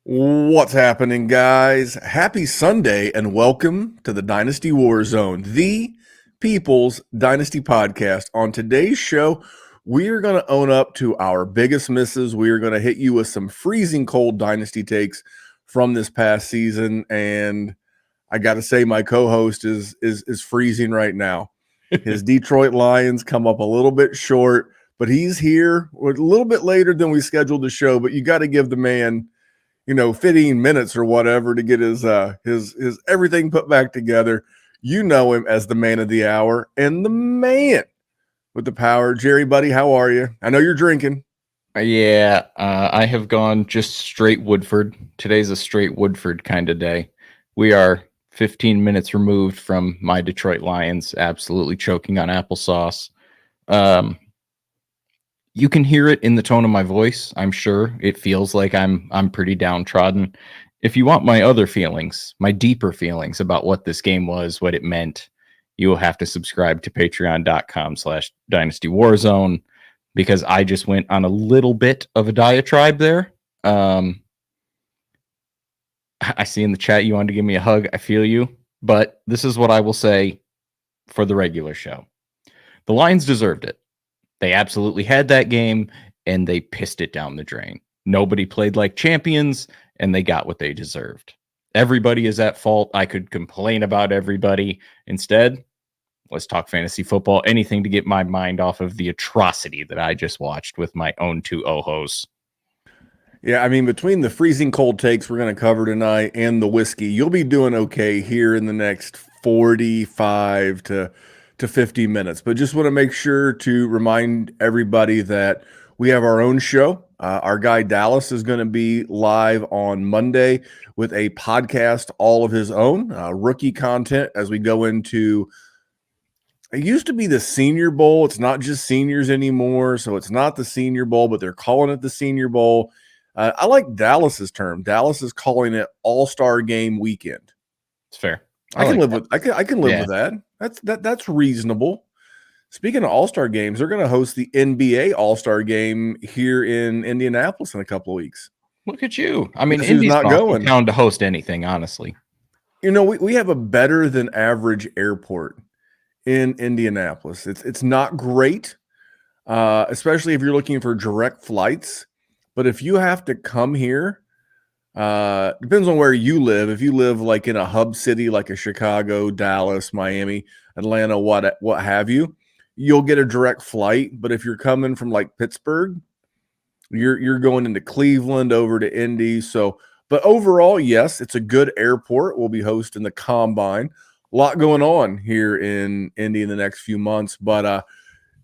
What's happening, guys? Happy Sunday and welcome to the Dynasty WarZone, the People's Dynasty podcast. On today's show, we are going to own up to our biggest misses. We are going to hit you with some freezing cold Dynasty takes from this past season, and I got to say, my co-host is freezing right now. His Detroit Lions come up a little bit short, but he's here. We're a little bit later than we scheduled the show, but you got to give the man 15 minutes or whatever to get his everything put back together. You know him as the man of the hour and the man with the power. Jerry, buddy, how are you? I know you're drinking. Yeah, I have gone just straight Woodford. Today's a straight Woodford kind of day. We are 15 minutes removed from my Detroit Lions absolutely choking on applesauce. You can hear it in the tone of my voice. I'm sure it feels like I'm pretty downtrodden. If you want my other feelings, my deeper feelings about what this game was, what it meant, you will have to subscribe to patreon.com/Dynasty WarZone, because I just went on a little bit of a diatribe there. I see in the chat you wanted to give me a hug. I feel you. But this is what I will say for the regular show. The Lions deserved it. They absolutely had that game, and they pissed it down the drain. Nobody played like champions, and they got what they deserved. Everybody is at fault. I could complain about everybody. Instead, let's talk fantasy football. Anything to get my mind off of the atrocity that I just watched with my own two ojos. Yeah, I mean, between the freezing cold takes we're going to cover tonight and the whiskey, you'll be doing okay here in the next 45 to 50 minutes. But just want to make sure to remind everybody that we have our own show. Our guy Dallas is going to be live on Monday with a podcast all of his own, rookie content as we go into, it used to be the Senior Bowl. It's not just seniors anymore, so it's not the Senior Bowl, but they're calling it the Senior Bowl. I like Dallas's term. Dallas is calling it All-Star Game Weekend. It's fair. I can live with that. That's reasonable. Speaking of All-Star games, they're going to host the NBA All-Star game here in Indianapolis in a couple of weeks. Look at you. I mean, Indy's not going down to host anything, honestly. We have a better than average airport in Indianapolis. It's not great, especially if you're looking for direct flights. But if you have to come here, depends on where you live. If you live like in a hub city like a Chicago, Dallas, Miami, Atlanta, what have you, you'll get a direct flight. But if you're coming from like Pittsburgh, you're going into Cleveland over to Indy. So, but overall, yes, it's a good airport. We'll be hosting the Combine. A lot going on here in Indy in the next few months. But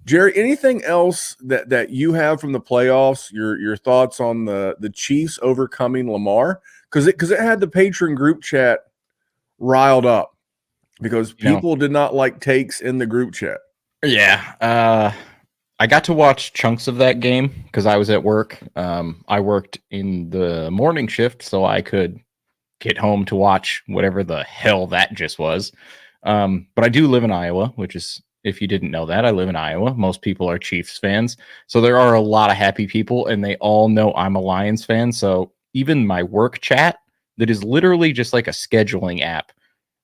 Jerry, anything else that you have from the playoffs? Your thoughts on the Chiefs overcoming Lamar? Because it had the patron group chat riled up because people did not like takes in the group chat. Yeah, I got to watch chunks of that game because I was at work. I worked in the morning shift, so I could get home to watch whatever the hell that just was. But I do live in Iowa, which is, if you didn't know that, I live in Iowa. Most people are Chiefs fans. So there are a lot of happy people, and they all know I'm a Lions fan. So even my work chat, that is literally just like a scheduling app,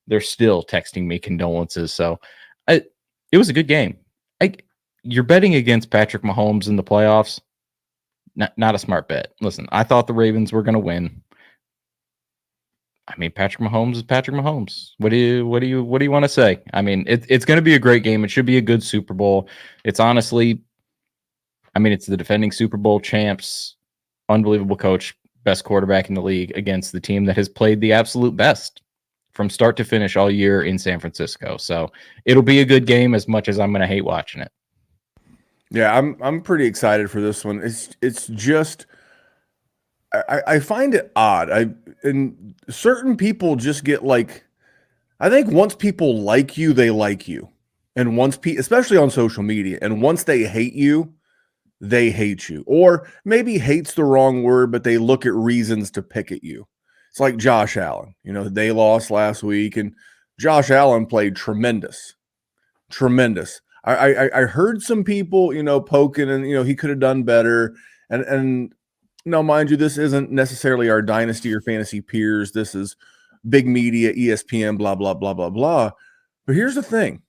they're still texting me condolences. So it was a good game. You're betting against Patrick Mahomes in the playoffs. Not a smart bet. Listen, I thought the Ravens were going to win. I mean, Patrick Mahomes is Patrick Mahomes. What do you want to say? I mean, it's going to be a great game. It should be a good Super Bowl. It's honestly, I mean, it's the defending Super Bowl champs, unbelievable coach, best quarterback in the league against the team that has played the absolute best from start to finish all year in San Francisco. So it'll be a good game as much as I'm going to hate watching it. Yeah, I'm pretty excited for this one. It's just I find it odd. And certain people just get like, I think once people like you, they like you. And once especially on social media, and once they hate you, they hate you. Or maybe hate's the wrong word, but they look at reasons to pick at you. It's like Josh Allen. They lost last week, and Josh Allen played tremendous. I heard some people, poking and, he could have done better. And now, mind you, this isn't necessarily our dynasty or fantasy peers. This is big media, ESPN, blah, blah, blah, blah, blah. But here's the thing.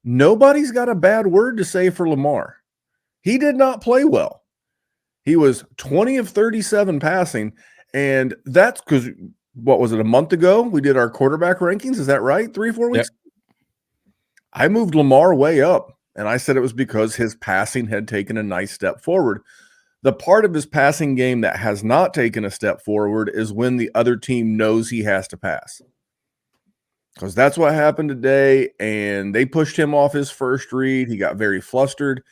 Nobody's got a bad word to say for Lamar. He did not play well. He was 20 of 37 passing. And that's because, what was it, a month ago? We did our quarterback rankings. Is that right? 3-4 weeks? Yep. I moved Lamar way up, and I said it was because his passing had taken a nice step forward. The part of his passing game that has not taken a step forward is when the other team knows he has to pass. Because that's what happened today, and they pushed him off his first read. He got very flustered.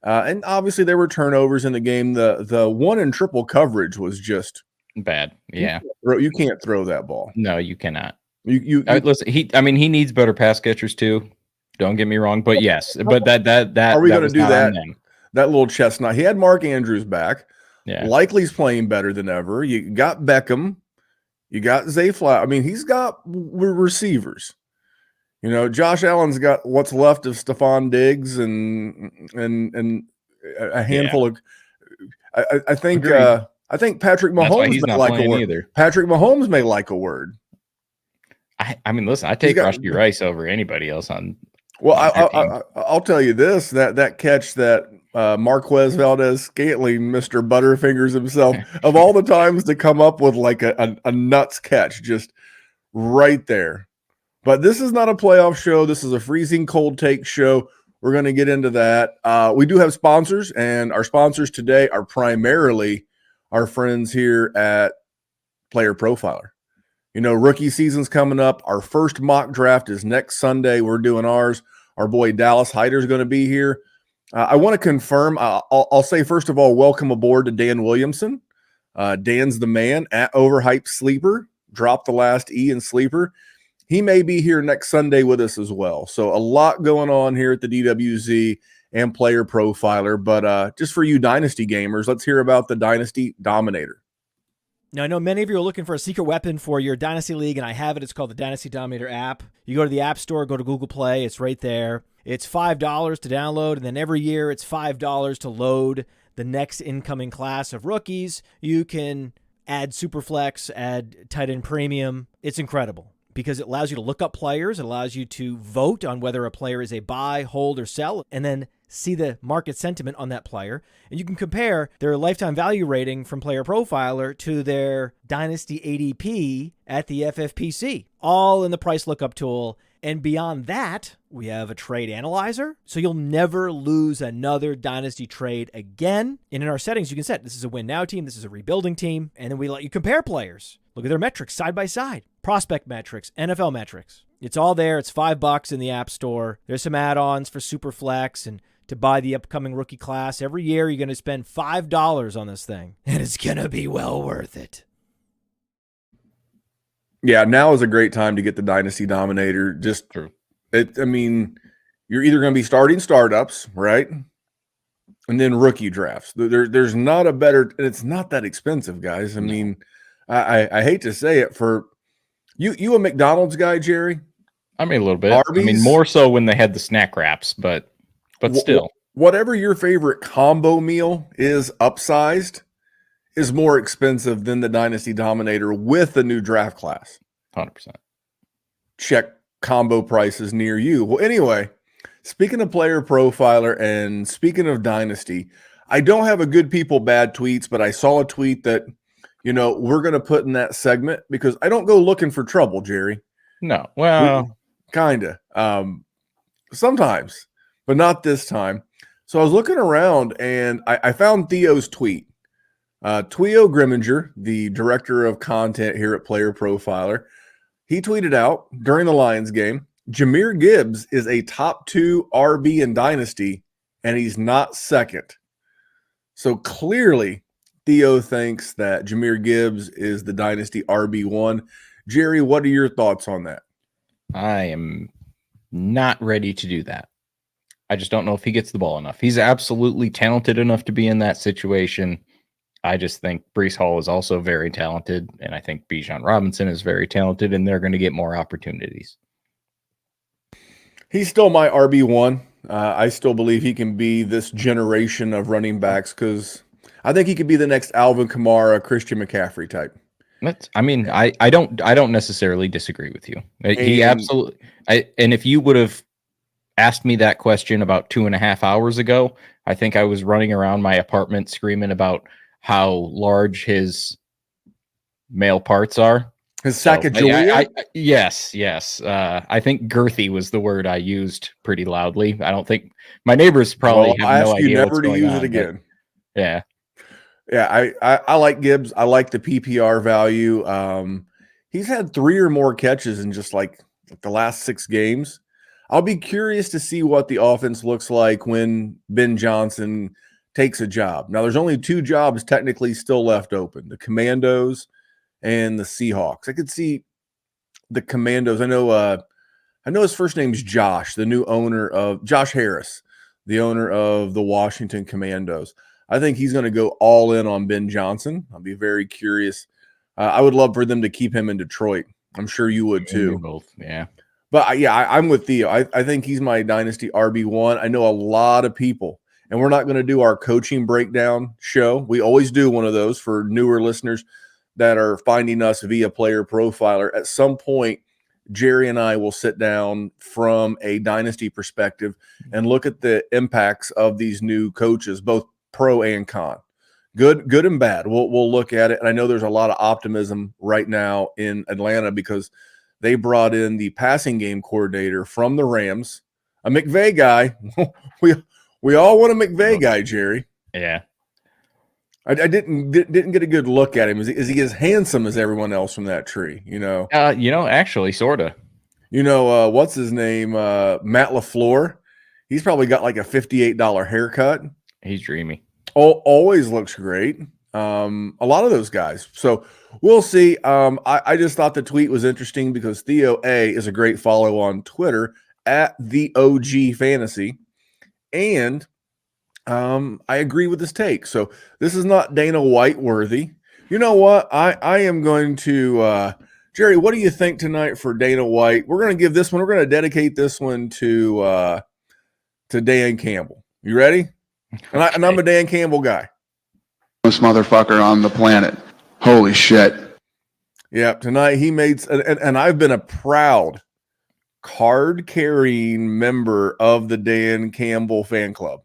And obviously there were turnovers in the game. The one in triple coverage was just bad. Yeah. You can't throw that ball. No, you cannot. Listen, he needs better pass catchers too. Don't get me wrong, but yes, but that are we going to do that? That little chestnut. He had Mark Andrews back. Yeah, Likely's playing better than ever. You got Beckham. You got Zay Flower. I mean, he's got receivers. Josh Allen's got what's left of Stephon Diggs and a handful of. I think Patrick Mahomes may like a word. Either. Patrick Mahomes may like a word. I mean, listen, I take Rusty Rice over anybody else on. Well, I'll tell you this: that catch that Marquez Valdez-Scantling, Mr. Butterfingers himself, of all the times to come up with like a nuts catch, just right there. But this is not a playoff show. This is a freezing cold take show. We're going to get into that. We do have sponsors, and our sponsors today are primarily our friends here at Player Profiler. Rookie season's coming up. Our first mock draft is next Sunday. We're doing ours. Our boy Dallas Hyder is going to be here. I want to confirm. I'll say, first of all, welcome aboard to Dan Williamson. Dan's the man at Overhyped Sleeper. Drop the last E in Sleeper. He may be here next Sunday with us as well. So a lot going on here at the DWZ and Player Profiler. But just for you Dynasty gamers, let's hear about the Dynasty Dominator. Now, I know many of you are looking for a secret weapon for your Dynasty League, and I have it. It's called the Dynasty Dominator app. You go to the App Store, go to Google Play. It's right there. It's $5 to download, and then every year it's $5 to load the next incoming class of rookies. You can add Superflex, add tight end premium. It's incredible because it allows you to look up players. It allows you to vote on whether a player is a buy, hold, or sell, and then see the market sentiment on that player. And you can compare their lifetime value rating from Player Profiler to their Dynasty ADP at the FFPC, all in the price lookup tool. And beyond that, we have a trade analyzer, so you'll never lose another Dynasty trade again. And in our settings, you can set this is a win now team, this is a rebuilding team, and then we let you compare players. Look at their metrics side by side, prospect metrics, NFL metrics. It's all there. It's $5 in the App Store. There's some add-ons for Superflex and to buy the upcoming rookie class. Every year, you're going to spend $5 on this thing, and it's going to be well worth it. Yeah, now is a great time to get the Dynasty Dominator. Just true. You're either going to be starting startups, right? And then rookie drafts. There's not a better, and it's not that expensive, guys. I mean, I hate to say it, for you a McDonald's guy, Jerry? I mean, a little bit. Arby's? I mean, more so when they had the snack wraps, but still. Whatever your favorite combo meal is upsized is more expensive than the Dynasty Dominator with the new draft class. 100%. Check combo prices near you. Well, anyway, speaking of Player Profiler and speaking of Dynasty, I don't have a good people, bad tweets, but I saw a tweet that, we're going to put in that segment because I don't go looking for trouble, Jerry. No. Well, kind of. Sometimes, but not this time. So I was looking around and I found Theo's tweet. Tweo Grimminger, the director of content here at Player Profiler, he tweeted out during the Lions game, Jahmyr Gibbs is a top 2 RB in Dynasty, and he's not second. So clearly, Theo thinks that Jahmyr Gibbs is the Dynasty RB1. Jerry, what are your thoughts on that? I am not ready to do that. I just don't know if he gets the ball enough. He's absolutely talented enough to be in that situation. I just think Breece Hall is also very talented, and I think Bijan Robinson is very talented, and they're going to get more opportunities. He's still my RB1. I still believe he can be this generation of running backs because I think he could be the next Alvin Kamara, Christian McCaffrey type. I don't necessarily disagree with you. He And- absolutely. And if you would have asked me that question about 2.5 hours ago, I think I was running around my apartment screaming about how large his male parts are. His Sacagawea? Yes. I think girthy was the word I used pretty loudly. I don't think my neighbors probably Well, have I'll no ask you idea never what's to going use on, it again. Yeah. Yeah, I like Gibbs. I like the PPR value. He's had 3 or more catches in just like the last 6 games. I'll be curious to see what the offense looks like when Ben Johnson takes a job. Now, there's only 2 jobs technically still left open: the Commandos and the Seahawks. I could see the Commandos. I know his first name's Josh, the new owner of Josh Harris, the owner of the Washington Commandos. I think he's going to go all in on Ben Johnson. I'll be very curious. I would love for them to keep him in Detroit. I'm sure you would too. Both, yeah. But I'm with Theo. I think he's my Dynasty RB1. I know a lot of people, and we're not going to do our coaching breakdown show. We always do one of those for newer listeners that are finding us via Player Profiler. At some point, Jerry and I will sit down from a Dynasty perspective and look at the impacts of these new coaches, both pro and con. Good and bad. We'll look at it. And I know there's a lot of optimism right now in Atlanta because they brought in the passing game coordinator from the Rams, a McVay guy. we all want a McVay guy, Jerry. Yeah. I didn't get a good look at him. Is he as handsome as everyone else from that tree? Actually, sorta. What's his name? Matt LaFleur. He's probably got like a $58 haircut. He's dreamy. Always looks great. A lot of those guys. So we'll see. I just thought the tweet was interesting because Theo A is a great follow on Twitter at the OG Fantasy, and I agree with his take. So this is not Dana White worthy. You know what? I am going to Jerry, what do you think tonight for Dana White? We're going to give this one, we're going to dedicate this one to Dan Campbell. You ready? Okay. And I'm a Dan Campbell guy. This motherfucker on the planet. Holy shit. Yeah, tonight he made, and I've been a proud card-carrying member of the Dan Campbell fan club.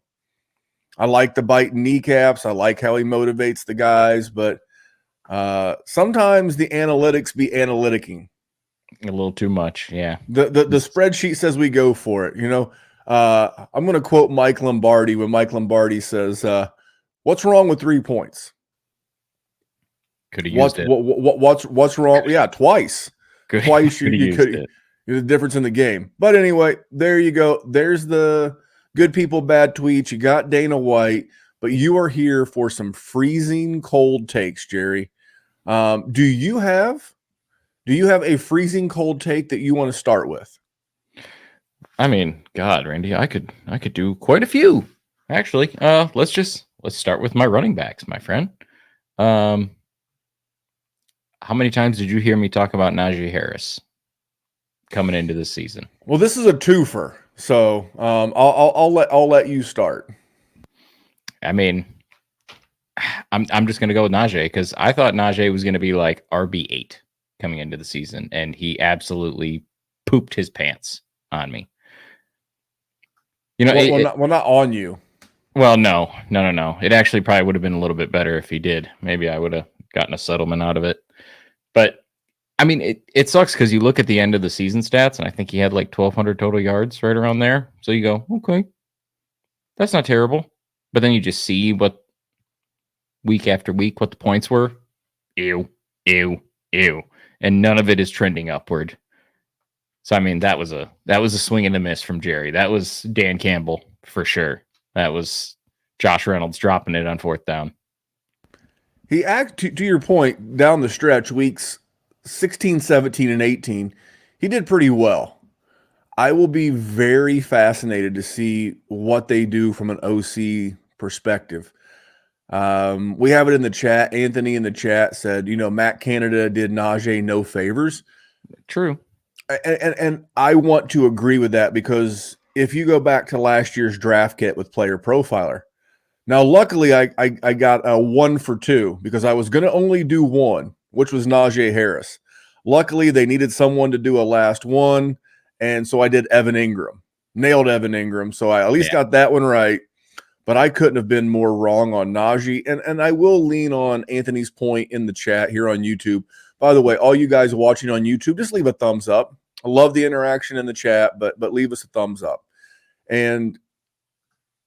I like the biting kneecaps. I like how he motivates the guys, but sometimes the analytics be analyticing. A little too much, yeah. The spreadsheet says we go for it. I'm going to quote Mike Lombardi when Mike Lombardi says, "What's wrong with 3 points?" Could have used it. What's wrong? Yeah, twice. Twice you could. The difference in the game. But anyway, there you go. There's the good people, bad tweets. You got Dana White, but you are here for some freezing cold takes, Jerry. Do you have a freezing cold take that you want to start with? I mean, God, Randy, I could do quite a few. Actually, let's start with my running backs, my friend. How many times did you hear me talk about Najee Harris coming into this season? Well, this is a twofer, so I'll let you start. I mean, I'm just gonna go with Najee because I thought Najee was gonna be like RB8 coming into the season, and he absolutely pooped his pants on me. Well, not on you. Well, no. It actually probably would have been a little bit better if he did. Maybe I would have gotten a settlement out of it. But I mean, it sucks because you look at the end of the season stats, and I think he had like 1,200 total yards right around there. So you go, okay, that's not terrible. But then you just see what week after week what the points were. Ew. And none of it is trending upward. So I mean, that was a swing and a miss from Jerry. That was Dan Campbell for sure. That was Josh Reynolds dropping it on 4th down. He to your point, down the stretch, weeks 16, 17, and 18, he did pretty well. I will be very fascinated to see what they do from an OC perspective. We have it in the chat. Anthony in the chat said, Matt Canada did Najee no favors. True. And I want to agree with that, because if you go back to last year's draft kit with Player Profiler, now luckily I got a 1 for 2 because I was going to only do one, which was Najee Harris. Luckily, they needed someone to do a last one, and so I did Evan Ingram. Nailed Evan Ingram, so I at least got that one right. But I couldn't have been more wrong on Najee. And I will lean on Anthony's point in the chat here on YouTube. By the way, all you guys watching on YouTube, just leave a thumbs up. I love the interaction in the chat, but leave us a thumbs up. And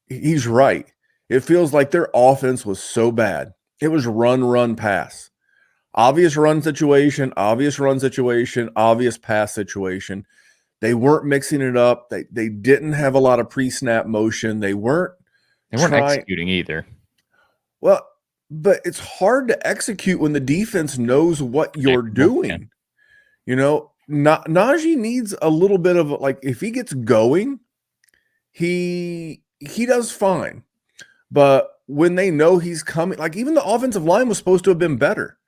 he's right. It feels like their offense was so bad. It was run, pass. Obvious run situation, obvious pass situation. They weren't mixing it up. They didn't have a lot of pre-snap motion. They weren't executing either. Well, but it's hard to execute when the defense knows what you're doing. You know, Najee needs a little bit of, like, if he gets going, he does fine. But when they know he's coming, like, even the offensive line was supposed to have been better.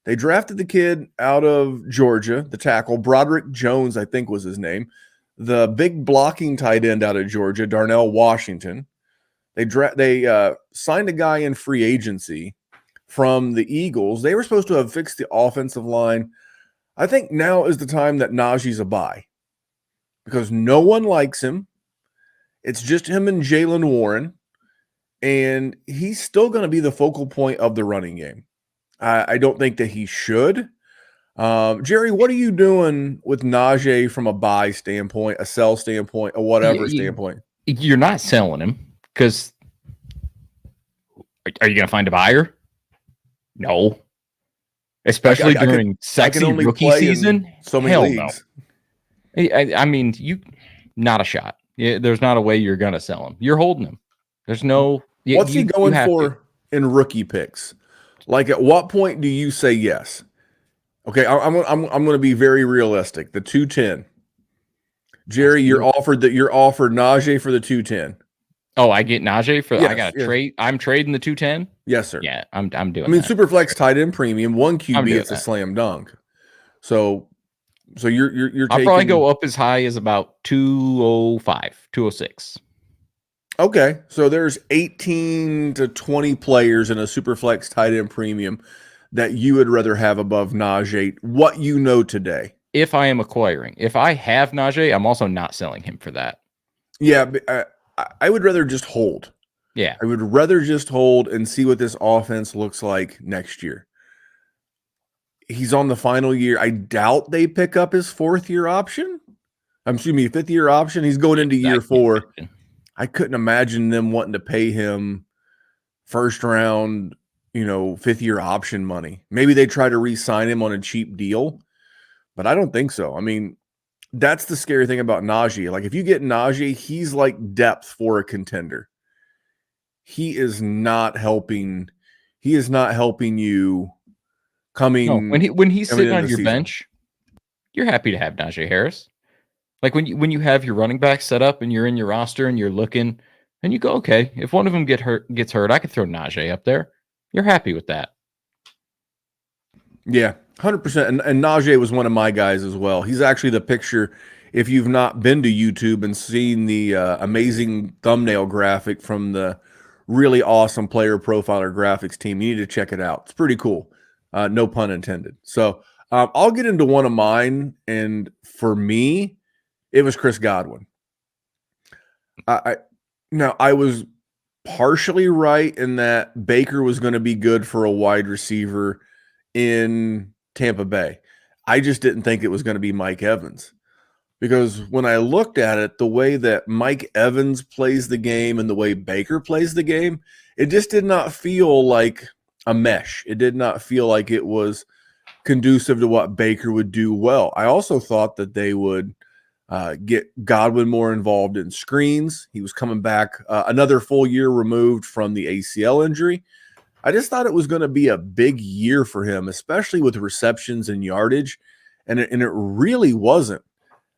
They drafted the kid out of Georgia, the tackle, Broderick Jones, I think was his name, the big blocking tight end out of Georgia, Darnell Washington. They signed a guy in free agency from the Eagles. They were supposed to have fixed the offensive line. I think now is the time that Najee's a buy, because no one likes him. It's just him and Jaylen Warren, and he's still going to be the focal point of the running game. I don't think that he should. Jerry, what are you doing with Najee from a buy standpoint, a sell standpoint, a whatever standpoint? You're not selling him, because are you going to find a buyer? No. Especially during sexy rookie season? So many leagues. No. I mean, not a shot. There's not a way you're going to sell him. You're holding him. There's no... What's he going for in rookie picks? Like, at what point do you say yes? Okay, I'm going to be very realistic. The 210. Jerry, you're offered Najee for the 210. Oh, I get Najee for yes, I got to trade. I'm trading the 210. Yes, sir. Yeah, I'm doing. I mean, that. Superflex tight end premium, 1 QB, it's a slam dunk. So you're I'll taking, probably go up as high as about 205, 206. Okay, so there's 18 to 20 players in a Superflex tight end premium that you would rather have above Najee. What you know today? If I am acquiring, if I have Najee, I'm also not selling him for that. Yeah, but I would rather just hold. Yeah, I would rather just hold and see what this offense looks like next year. He's on the final year. I doubt they pick up his 4th-year option. Excuse me, 5th-year option. He's going into year 4. I couldn't imagine them wanting to pay him first round, 5th-year option money. Maybe they try to re-sign him on a cheap deal, but I don't think so. I mean, that's the scary thing about Najee. Like, if you get Najee, he's like depth for a contender. He is not helping. He is not helping you coming. No, when he's sitting on your bench, you're happy to have Najee Harris. Like when you have your running back set up and you're in your roster and you're looking and you go, okay, if one of them gets hurt, I could throw Najee up there. You're happy with that. Yeah, 100%. And Najee was one of my guys as well. He's actually the picture. If you've not been to YouTube and seen the amazing thumbnail graphic from the really awesome Player Profiler graphics team, you need to check it out. It's pretty cool. No pun intended. So I'll get into one of mine. And for me, it was Chris Godwin. I was partially right in that Baker was going to be good for a wide receiver in Tampa Bay. I just didn't think it was going to be Mike Evans, because when I looked at it, the way that Mike Evans plays the game and the way Baker plays the game, it just did not feel like a mesh. It did not feel like it was conducive to what Baker would do well. I also thought that they would get Godwin more involved in screens. He was coming back another full year removed from the ACL injury. I just thought it was going to be a big year for him, especially with receptions and yardage, and it really wasn't.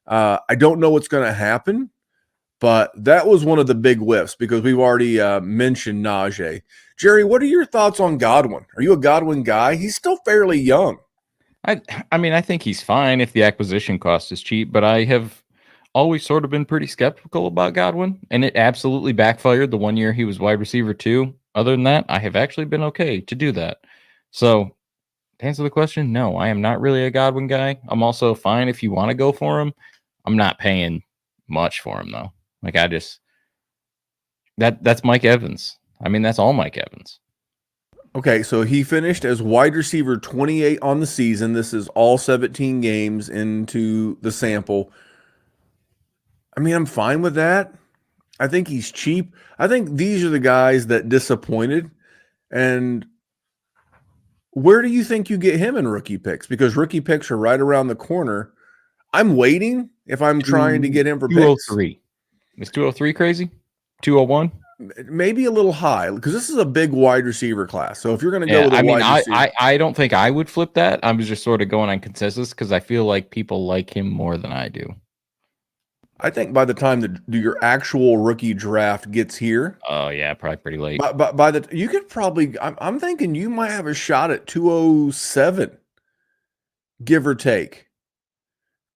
I don't know what's going to happen, but that was one of the big whiffs, because we've already mentioned Najee. Jerry, what are your thoughts on Godwin? Are you a Godwin guy? He's still fairly young. I mean, I think he's fine if the acquisition cost is cheap, but I have always sort of been pretty skeptical about Godwin, and it absolutely backfired the 1 year he was wide receiver 2. Other than that, I have actually been okay to do that. So to answer the question, no, I am not really a Godwin guy. I'm also fine if you want to go for him. I'm not paying much for him though. Like that's Mike Evans. I mean, that's all Mike Evans. Okay, so he finished as wide receiver 28 on the season. This is all 17 games into the sample. I mean, I'm fine with that. I think he's cheap. I think these are the guys that disappointed. And where do you think you get him in rookie picks? Because rookie picks are right around the corner. I'm waiting if I'm trying to get him for picks. 203. Is 203 crazy? 201? Maybe a little high because this is a big wide receiver class. So if you're going to go with a wide receiver, I don't think I would flip that. I was just sort of going on consensus because I feel like people like him more than I do. I think by the time that your actual rookie draft gets here, oh yeah, probably pretty late. But by the you could probably, I'm thinking you might have a shot at 207, give or take,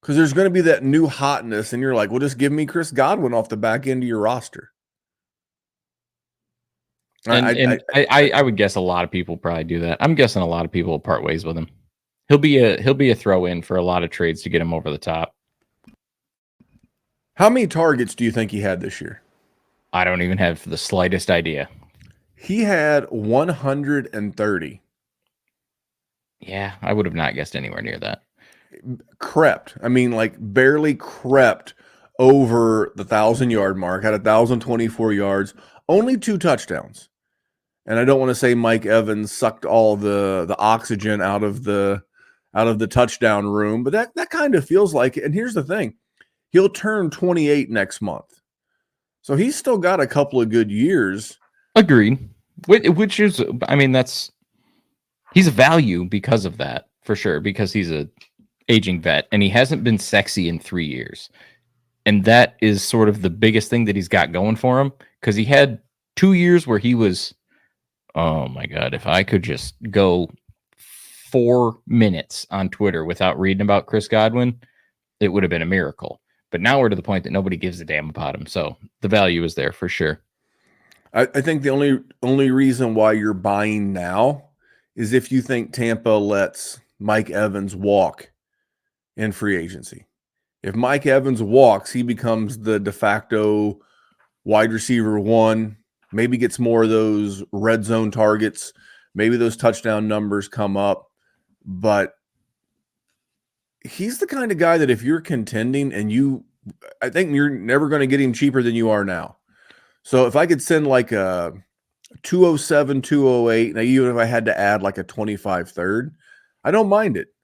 because there's going to be that new hotness, and you're like, well, just give me Chris Godwin off the back end of your roster. I would guess a lot of people probably do that. I'm guessing a lot of people will part ways with him. He'll be a throw in for a lot of trades to get him over the top. How many targets do you think he had this year? I don't even have the slightest idea. He had 130. Yeah, I would have not guessed anywhere near that. Crept. I mean, like barely crept over the 1,000-yard mark, had 1,024 yards, only 2 touchdowns. And I don't want to say Mike Evans sucked all the oxygen out of the touchdown room, but that kind of feels like it. And here's the thing. He'll turn 28 next month. So he's still got a couple of good years. Agreed. Which is, I mean, he's a value because of that, for sure, because he's a aging vet and he hasn't been sexy in 3 years. And that is sort of the biggest thing that he's got going for him, because he had 2 years where he was, oh my God, if I could just go 4 minutes on Twitter without reading about Chris Godwin, it would have been a miracle. But now we're to the point that nobody gives a damn about him. So the value is there for sure. I think the only reason why you're buying now is if you think Tampa lets Mike Evans walk in free agency. If Mike Evans walks, he becomes the de facto wide receiver 1, maybe gets more of those red zone targets, maybe those touchdown numbers come up. But he's the kind of guy that if you're contending and I think you're never going to get him cheaper than you are now. So if I could send like a 207, 208, now even if I had to add like a 25 third, I don't mind it.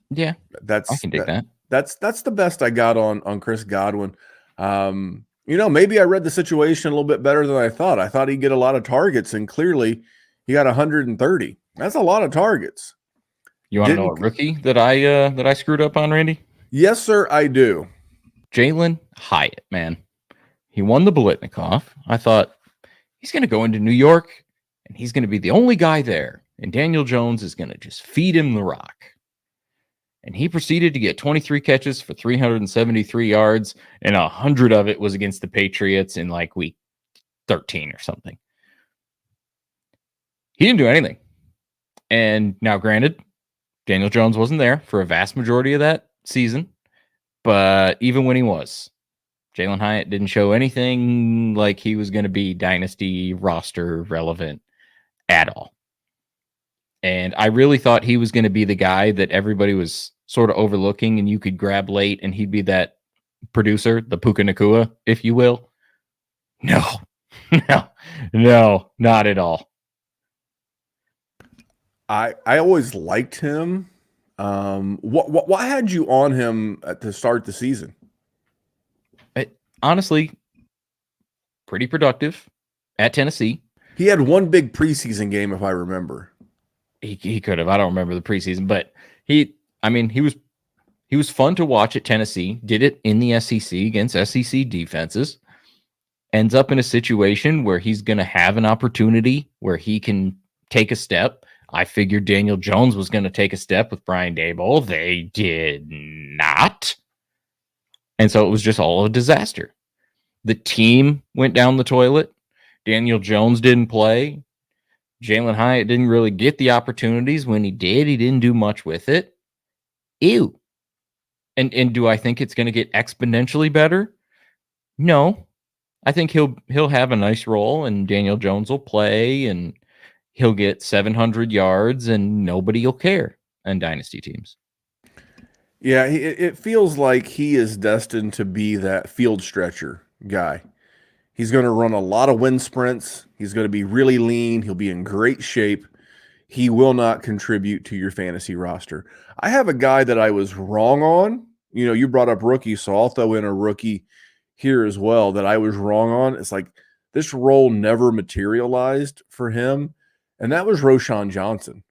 Yeah, I can dig that. That's the best I got on Chris Godwin. Maybe I read the situation a little bit better than I thought. I thought he'd get a lot of targets, and clearly he got 130. That's a lot of targets. You want to know a rookie that I screwed up on, Randy? Yes, sir, I do. Jalen Hyatt, man. He won the Biletnikoff. I thought he's going to go into New York, and he's going to be the only guy there, and Daniel Jones is going to just feed him the rock. And he proceeded to get 23 catches for 373 yards, and 100 of it was against the Patriots in like week 13 or something. He didn't do anything. And now, granted, Daniel Jones wasn't there for a vast majority of that season, but even when he was, Jalen Hyatt didn't show anything like he was going to be dynasty roster relevant at all. And I really thought he was going to be the guy that everybody was sort of overlooking and you could grab late and he'd be that producer, the Puka Nacua, if you will. No, not at all. I always liked him. What had you on him to start the season? Honestly, pretty productive at Tennessee. He had one big preseason game, if I remember. He could have. I don't remember the preseason, but he was fun to watch at Tennessee. Did it in the SEC against SEC defenses. Ends up in a situation where he's going to have an opportunity where he can take a step. I figured Daniel Jones was going to take a step with Brian Daboll. They did not. And so it was just all a disaster. The team went down the toilet. Daniel Jones didn't play. Jalen Hyatt didn't really get the opportunities. When he did, he didn't do much with it. Ew. And do I think it's going to get exponentially better? No. I think he'll have a nice role, and Daniel Jones will play, and he'll get 700 yards, and nobody will care on dynasty teams. Yeah, it feels like he is destined to be that field stretcher guy. He's going to run a lot of wind sprints. He's going to be really lean. He'll be in great shape. He will not contribute to your fantasy roster. I have a guy that I was wrong on. You know, you brought up rookie, so I'll throw in a rookie here as well that I was wrong on. It's like this role never materialized for him, and that was Roschon Johnson.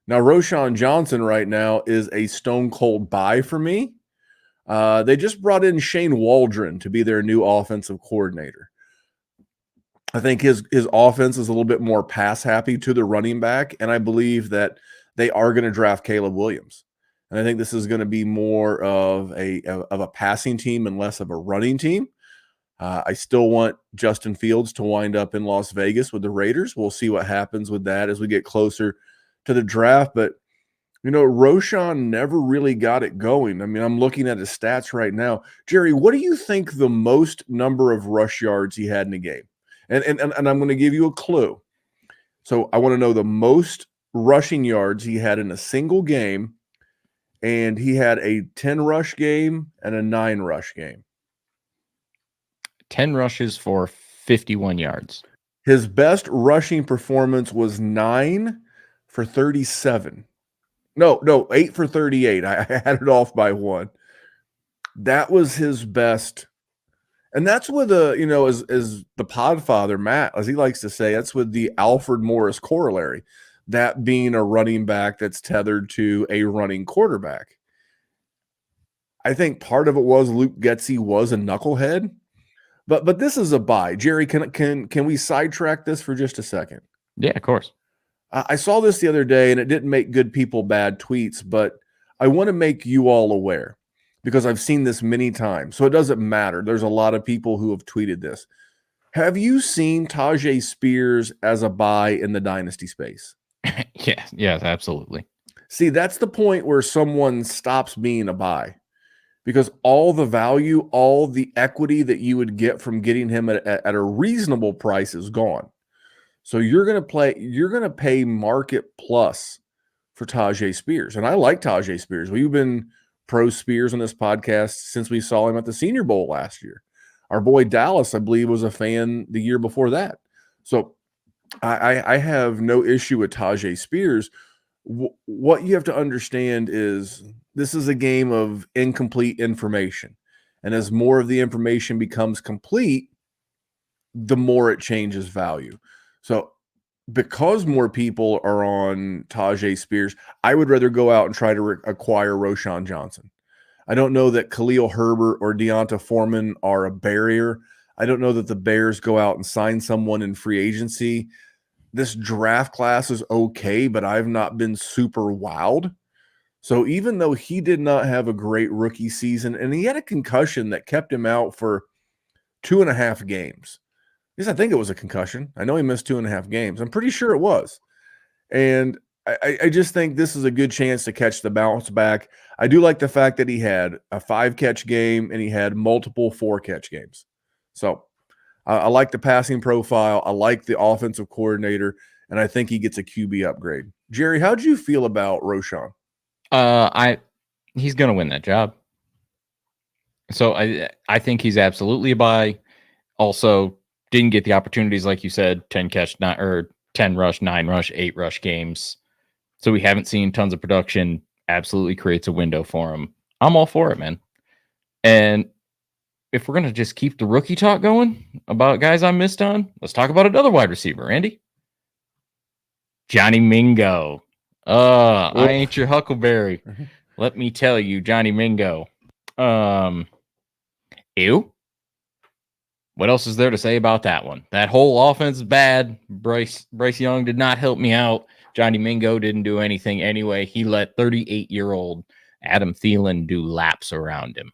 Now, Roschon Johnson right now is a stone cold buy for me. They just brought in Shane Waldron to be their new offensive coordinator. I think his offense is a little bit more pass happy to the running back, and I believe that they are going to draft Caleb Williams. And I think this is going to be more of a passing team and less of a running team. I still want Justin Fields to wind up in Las Vegas with the Raiders. We'll see what happens with that as we get closer to the draft. But, you know, Roschon never really got it going. I mean, I'm looking at his stats right now. Jerry, what do you think the most number of rush yards he had in a game? And I'm going to give you a clue. So I want to know the most rushing yards he had in a single game, and he had a 10 rush game and a 9 rush game. 10 rushes for 51 yards. His best rushing performance was 9 for 37. No, 8 for 38. I had it off by 1. That was his best. And that's with as the podfather, Matt, as he likes to say, that's with the Alfred Morris corollary, that being a running back that's tethered to a running quarterback. I think part of it was Luke Getsy was a knucklehead, but this is a buy. Jerry, can we sidetrack this for just a second? Yeah, of course. I saw this the other day, and it didn't make good people bad tweets, but I want to make you all aware, because I've seen this many times, so it doesn't matter. There's a lot of people who have tweeted this. Have you seen Tajay Spears as a buy in the dynasty space? Yes, absolutely. See, that's the point where someone stops being a buy, because all the value, all the equity that you would get from getting him at a reasonable price is gone. So you're going to pay market plus for Tajay Spears. And I like Tajay Spears. We've been pro Spears on this podcast since we saw him at the Senior Bowl last year. Our boy Dallas, I believe, was a fan the year before that. So I have no issue with Tajay Spears. What you have to understand is this is a game of incomplete information. And as more of the information becomes complete, the more it changes value. So because more people are on Tajay Spears, I would rather go out and try to acquire Roschon Johnson. I don't know that Khalil Herbert or Deonta Foreman are a barrier. I don't know that the Bears go out and sign someone in free agency. This draft class is okay, but I've not been super wowed. So even though he did not have a great rookie season, and he had a concussion that kept him out for 2.5 games. At least I think it was a concussion. I know he missed 2.5 games. I'm pretty sure it was. And I just think this is a good chance to catch the bounce back. I do like the fact that he had a 5-catch game and he had multiple 4-catch games. So I like the passing profile. I like the offensive coordinator, and I think he gets a QB upgrade. Jerry, how'd you feel about Roschon? He's going to win that job. So I think he's absolutely a buy. Also, didn't get the opportunities, like you said, 10 rush, 9 rush, 8 rush games. So we haven't seen tons of production. Absolutely creates a window for him. I'm all for it, man. And if we're going to just keep the rookie talk going about guys I missed on, let's talk about another wide receiver, Andy. Johnny Mingo. I ain't your Huckleberry. Let me tell you, Johnny Mingo. Ew. What else is there to say about that one? That whole offense is bad. Bryce Young did not help me out. Johnny Mingo didn't do anything anyway. He let 38-year-old Adam Thielen do laps around him.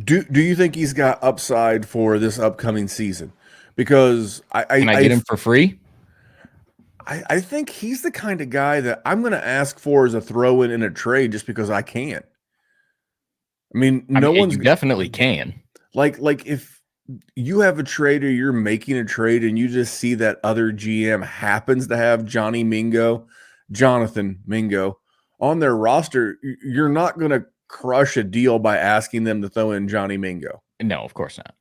Do you think he's got upside for this upcoming season? Because Can I get him for free? I think he's the kind of guy that I'm going to ask for as a throw-in in a trade just because I can. I mean, You definitely can. Like if you have a trade or you're making a trade and you just see that other GM happens to have Jonathan Mingo on their roster, you're not going to crush a deal by asking them to throw in Johnny Mingo. No, of course not.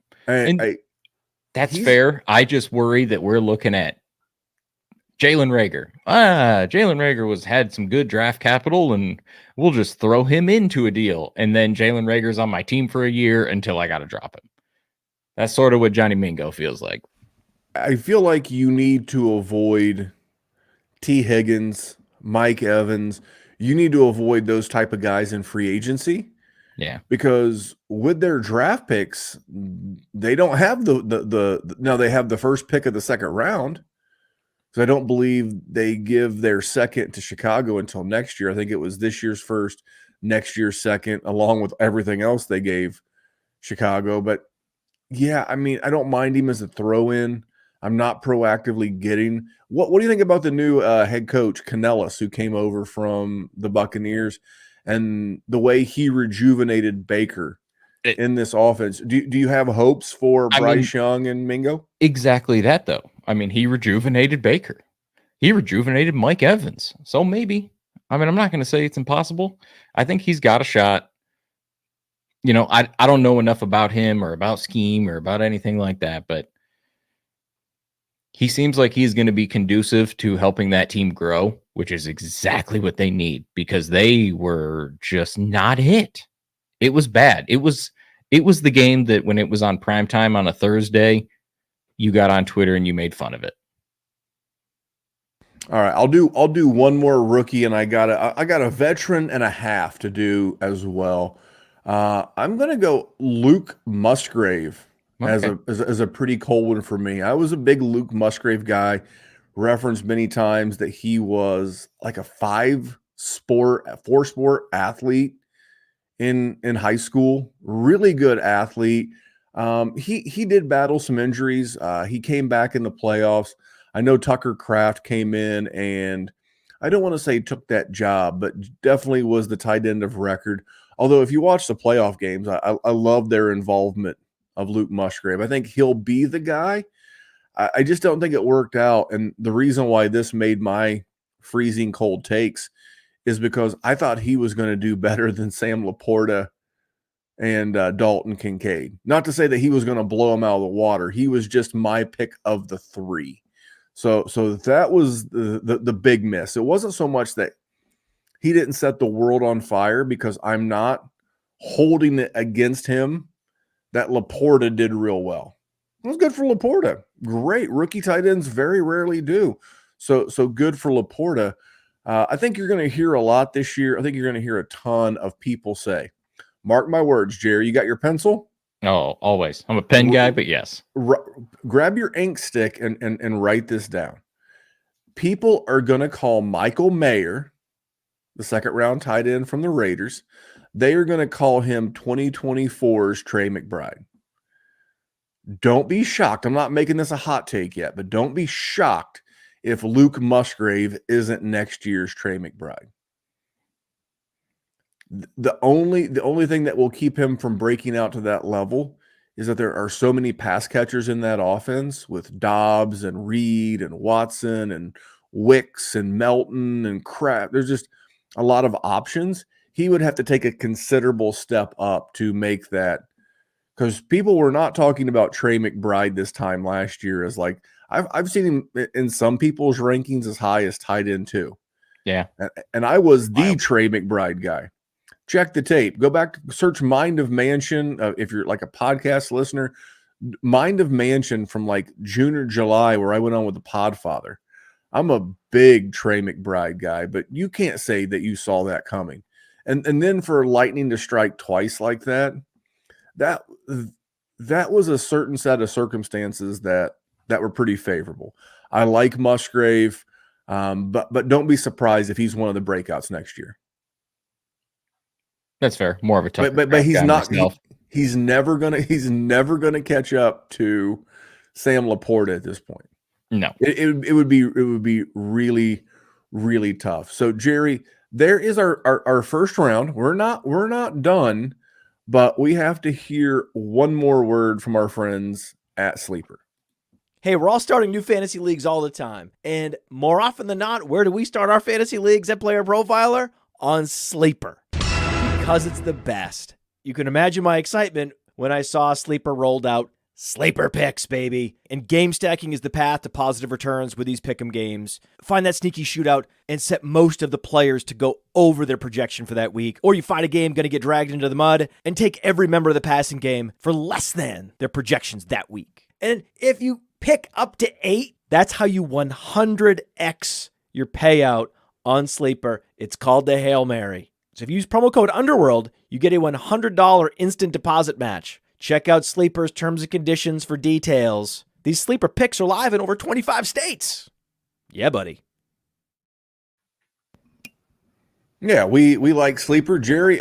That's fair. I just worry that we're looking at Jalen Reagor. Jalen Reagor had some good draft capital, and we'll just throw him into a deal. And then Jalen Reagor's on my team for a year until I got to drop him. That's sort of what Johnny Mingo feels like. I feel like you need to avoid T. Higgins, Mike Evans. You need to avoid those type of guys in free agency. Yeah. Because with their draft picks, they don't have now they have the first pick of the second round. So I don't believe they give their second to Chicago until next year. I think it was this year's first, next year's second, along with everything else they gave Chicago. But yeah, I mean, I don't mind him as a throw-in. I'm not proactively getting. What do you think about the new head coach, Canellis, who came over from the Buccaneers, and the way he rejuvenated Baker in this offense? Do you have hopes for Bryce Young and Mingo? Exactly that, though. I mean, he rejuvenated Baker. He rejuvenated Mike Evans. So maybe. I mean, I'm not going to say it's impossible. I think he's got a shot. You know, I don't know enough about him or about scheme or about anything like that, but he seems like he's going to be conducive to helping that team grow, which is exactly what they need, because they were just not it. It was bad. It was the game that when it was on primetime on a Thursday, you got on Twitter and you made fun of it. All right, I'll do one more rookie, and I got a veteran and a half to do as well. I'm gonna go Luke Musgrave as a pretty cold one for me. I was a big Luke Musgrave guy, referenced many times that he was like a four-sport athlete in high school. Really good athlete. He did battle some injuries. He came back in the playoffs. I know Tucker Kraft came in and I don't want to say took that job, but definitely was the tight end of record. Although if you watch the playoff games, I love their involvement of Luke Musgrave. I think he'll be the guy. I just don't think it worked out. And the reason why this made my freezing cold takes is because I thought he was going to do better than Sam Laporta and Dalton Kincaid. Not to say that he was going to blow him out of the water. He was just my pick of the three. So that was the big miss. It wasn't so much that he didn't set the world on fire, because I'm not holding it against him that Laporta did real well. It was good for Laporta. Great. Rookie tight ends very rarely do. So good for Laporta. I think you're going to hear a lot this year. I think you're going to hear a ton of people say, mark my words, Jerry, you got your pencil? Oh, always. I'm a pen guy, but yes. Grab your ink stick and write this down. People are going to call Michael Mayer, the second round tight end from the Raiders, they are going to call him 2024's Trey McBride. Don't be shocked. I'm not making this a hot take yet, but don't be shocked if Luke Musgrave isn't next year's Trey McBride. The only thing that will keep him from breaking out to that level is that there are so many pass catchers in that offense with Dobbs and Reed and Watson and Wicks and Melton and Kraft. There's just a lot of options. He would have to take a considerable step up to make that, because people were not talking about Trey McBride this time last year as like, I've seen him in some people's rankings as high as tight end too. Yeah. And I was the Trey McBride guy. Check the tape. Go back, search Mind of Mansion. If you're like a podcast listener, Mind of Mansion from like June or July, where I went on with the Podfather. I'm a big Trey McBride guy, but you can't say that you saw that coming. And then for lightning to strike twice like that was a certain set of circumstances that were pretty favorable. I like Musgrave. But don't be surprised if he's one of the breakouts next year. That's fair. More of a tough. But he's not. He's never gonna catch up to Sam Laporta at this point. No, it would be really, really tough. So Jerry, there is our first round. We're not done, but we have to hear one more word from our friends at Sleeper. Hey, we're all starting new fantasy leagues all the time. And more often than not, where do we start our fantasy leagues at Player Profiler? On Sleeper. Because it's the best. You can imagine my excitement when I saw Sleeper rolled out Sleeper picks, baby. And game stacking is the path to positive returns with these pick'em games. Find that sneaky shootout and set most of the players to go over their projection for that week. Or you find a game going to get dragged into the mud and take every member of the passing game for less than their projections that week. And if you pick up to 8, that's how you 100x your payout on Sleeper. It's called the Hail Mary. So if you use promo code Underworld, you get a $100 instant deposit match. Check out Sleeper's terms and conditions for details. These Sleeper picks are live in over 25 states. Yeah, buddy. Yeah, we like Sleeper. Jerry,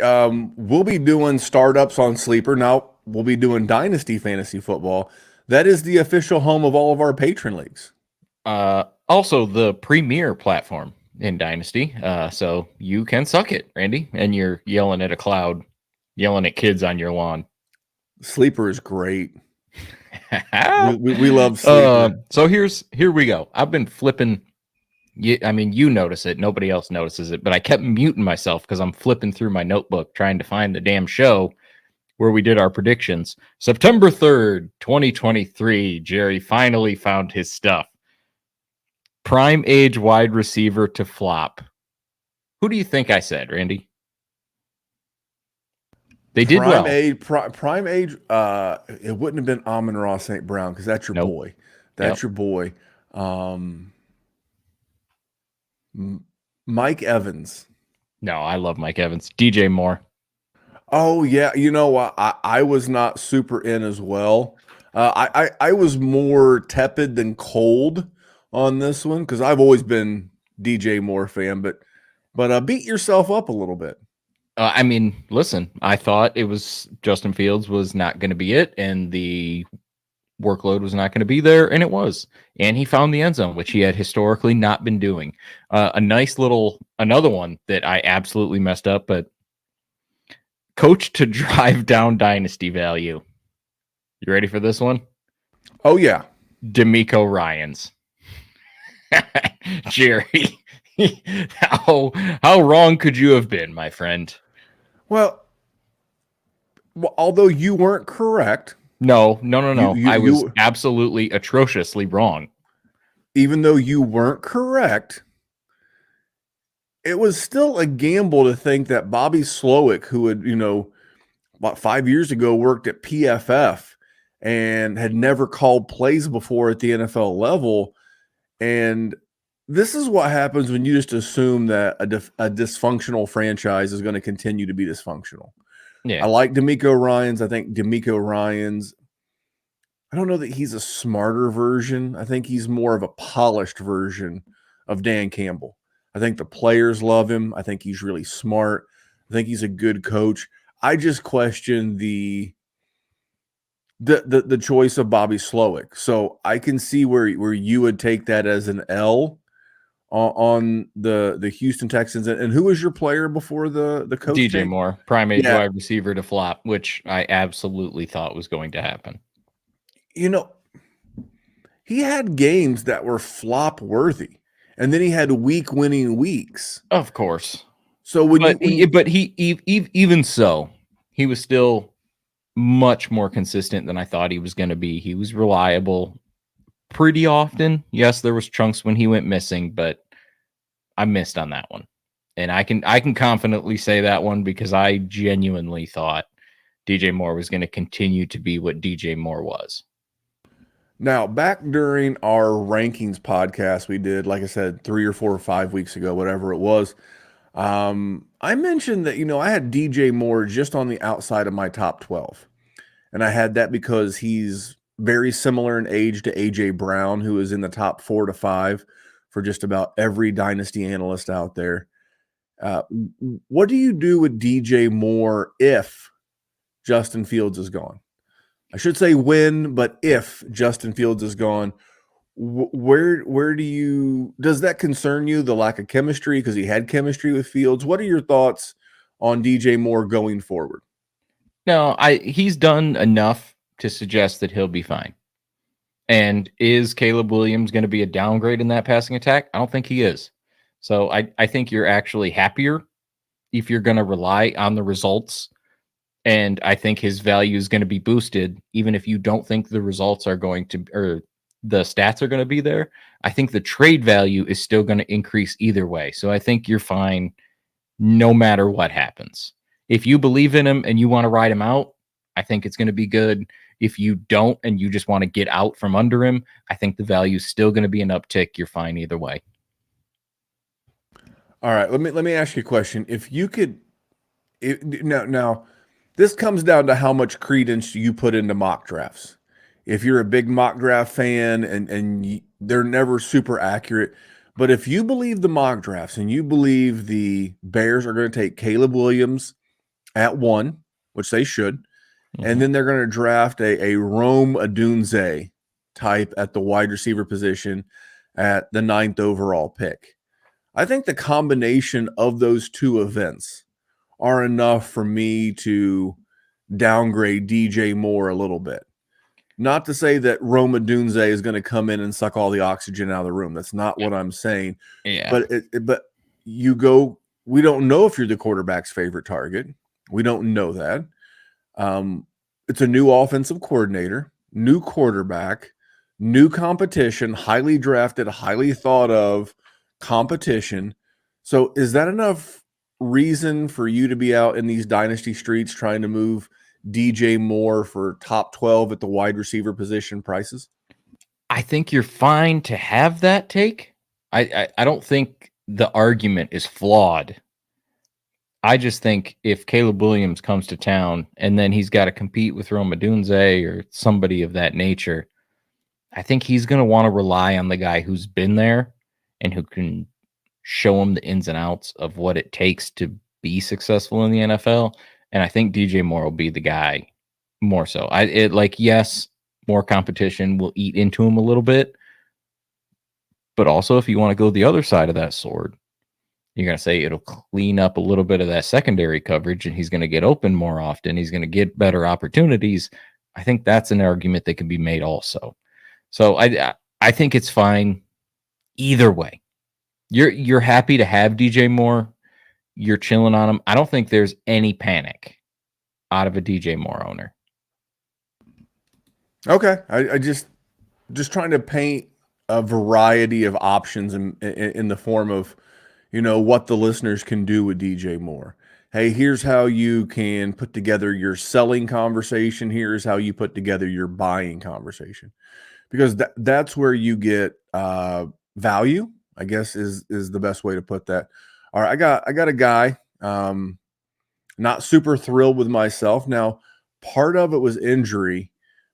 we'll be doing startups on Sleeper. Now we'll be doing Dynasty Fantasy Football. That is the official home of all of our patron leagues. Also the premier platform in Dynasty. So you can suck it, Randy, and you're yelling at a cloud, yelling at kids on your lawn. Sleeper is great. we love Sleeper. So here we go. I've been flipping. I mean, you notice it. Nobody else notices it, but I kept muting myself because I'm flipping through my notebook trying to find the damn show where we did our predictions. September 3rd, 2023, Jerry finally found his stuff. Prime age wide receiver to flop. Who do you think I said, Randy? They did prime well. Age, prime age. It wouldn't have been Amon-Ra St. Brown because that's your boy. That's your boy. Mike Evans. No, I love Mike Evans. DJ Moore. Oh yeah, you know I was not super in as well. I was more tepid than cold on this one because I've always been DJ Moore fan, but beat yourself up a little bit. I mean, listen, I thought it was Justin Fields was not going to be it, and the workload was not going to be there, and it was. And he found the end zone, which he had historically not been doing. Another one that I absolutely messed up, but coach to drive down dynasty value. You ready for this one? Oh, yeah. D'Amico Ryans. Jerry, how wrong could you have been, my friend? Well, although you weren't correct. No. I was absolutely atrociously wrong. Even though you weren't correct, it was still a gamble to think that Bobby Slowick, who had, about 5 years ago worked at PFF and had never called plays before at the NFL level. And this is what happens when you just assume that a dysfunctional franchise is going to continue to be dysfunctional. Yeah. I like D'Amico Ryans. I think D'Amico Ryans, I don't know that he's a smarter version. I think he's more of a polished version of Dan Campbell. I think the players love him. I think he's really smart. I think he's a good coach. I just question the choice of Bobby Slowick. So I can see where you would take that as an L on the Houston Texans. And who was your player before the coach? DJ Moore, prime age wide receiver to flop, which I absolutely thought was going to happen. He had games that were flop worthy, and then he had week winning weeks. Of course. So even so, he was still much more consistent than I thought he was going to be. He was reliable pretty often. Yes, there was chunks when he went missing, but I missed on that one. And I can confidently say that one because I genuinely thought DJ Moore was going to continue to be what DJ Moore was. Now, back during our rankings podcast we did, like I said, 3 or 4 or 5 weeks ago, whatever it was, I mentioned that, I had DJ Moore just on the outside of my top 12. And I had that because he's very similar in age to A.J. Brown, who is in the top 4 to 5 for just about every dynasty analyst out there. What do you do with DJ Moore if Justin Fields is gone? I should say when, but if Justin Fields is gone, where does that concern you, the lack of chemistry, because he had chemistry with Fields? What are your thoughts on DJ Moore going forward? No, he's done enough to suggest that he'll be fine. And is Caleb Williams going to be a downgrade in that passing attack? I don't think he is. So I think you're actually happier if you're going to rely on the results. And I think his value is going to be boosted, even if you don't think the results are going to, or the stats are going to be there. I think the trade value is still going to increase either way. So I think you're fine no matter what happens. If you believe in him and you want to ride him out, I think it's going to be good. If you don't and you just want to get out from under him, I think the value is still going to be an uptick. You're fine either way. All right, let me ask you a question. If you could, now this comes down to how much credence you put into mock drafts. If you're a big mock draft fan and they're never super accurate, but if you believe the mock drafts and you believe the Bears are going to take Caleb Williams at 1, which they should, and then they're going to draft a Rome Odunze type at the wide receiver position at the 9th overall pick. I think the combination of those two events are enough for me to downgrade DJ Moore a little bit. Not to say that Rome Odunze is going to come in and suck all the oxygen out of the room. That's not what I'm saying. Yeah. But you go, we don't know if you're the quarterback's favorite target. We don't know that. It's a new offensive coordinator, new quarterback, new competition, highly drafted, highly thought of competition. So is that enough reason for you to be out in these dynasty streets trying to move DJ Moore for top 12 at the wide receiver position prices? I think you're fine to have that take. I don't think the argument is flawed. I just think if Caleb Williams comes to town and then he's got to compete with Rome Odunze or somebody of that nature, I think he's going to want to rely on the guy who's been there and who can show him the ins and outs of what it takes to be successful in the NFL. And I think DJ Moore will be the guy more so. Yes, more competition will eat into him a little bit. But also, if you want to go the other side of that sword, you're going to say it'll clean up a little bit of that secondary coverage and he's going to get open more often. He's going to get better opportunities. I think that's an argument that can be made also. So I think it's fine either way. You're happy to have DJ Moore. You're chilling on him. I don't think there's any panic out of a DJ Moore owner. Okay. I just trying to paint a variety of options in the form of, what the listeners can do with DJ Moore. Hey, here's how you can put together your selling conversation. Here's how you put together your buying conversation, because that's where you get value, I guess is the best way to put that. All right. I got a guy, not super thrilled with myself. Now, part of it was injury,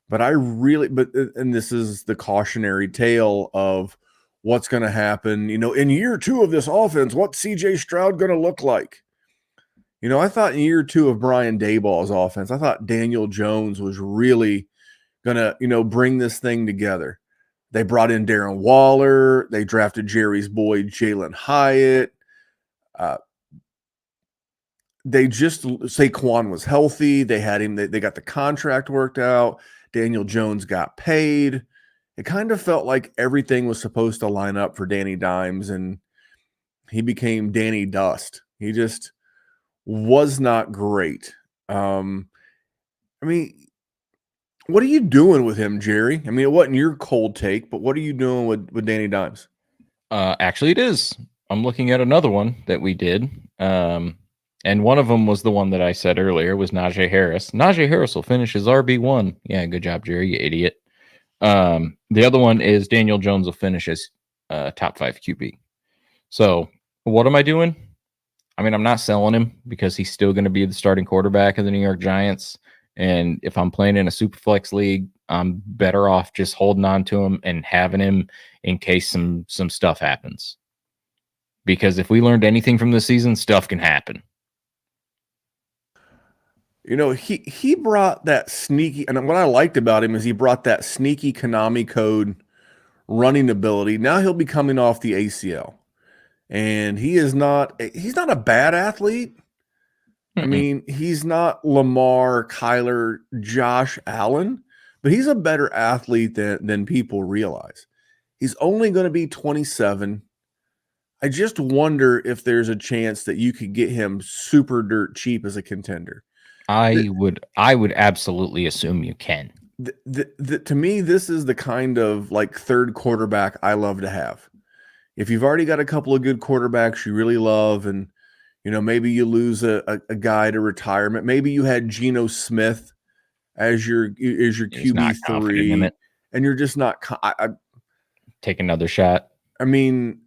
but and this is the cautionary tale of what's going to happen, in year 2 of this offense. What's CJ Stroud going to look like? I thought in year 2 of Brian Daboll's offense, I thought Daniel Jones was really going to, bring this thing together. They brought in Darren Waller. They drafted Jerry's boy, Jalen Hyatt. Saquon was healthy. They had him. They got the contract worked out. Daniel Jones got paid. It kind of felt like everything was supposed to line up for Danny Dimes, and he became Danny Dust. He just was not great. What are you doing with him, Jerry? It wasn't your cold take, but what are you doing with Danny Dimes? Actually, it is. I'm looking at another one that we did. And one of them was the one that I said earlier was Najee Harris. Najee Harris will finish his RB1. Yeah, good job, Jerry, you idiot. The other one is Daniel Jones will finish as top 5 QB. So what am I doing? I'm not selling him because he's still going to be the starting quarterback of the New York Giants. And if I'm playing in a super flex league, I'm better off just holding on to him and having him in case some stuff happens. Because if we learned anything from this season, stuff can happen. You know, he brought that sneaky, and what I liked about him is he brought that sneaky Konami code running ability. Now he'll be coming off the ACL, and he's not a bad athlete. I mean, he's not Lamar, Kyler, Josh Allen, but he's a better athlete than people realize. He's only going to be 27. I just wonder if there's a chance that you could get him super dirt cheap as a contender. I would absolutely assume you can. To me, this is the kind of like third quarterback I love to have. If you've already got a couple of good quarterbacks you really love, and maybe you lose a guy to retirement, maybe you had Geno Smith as your QB3, and you're just not. Take another shot. I mean,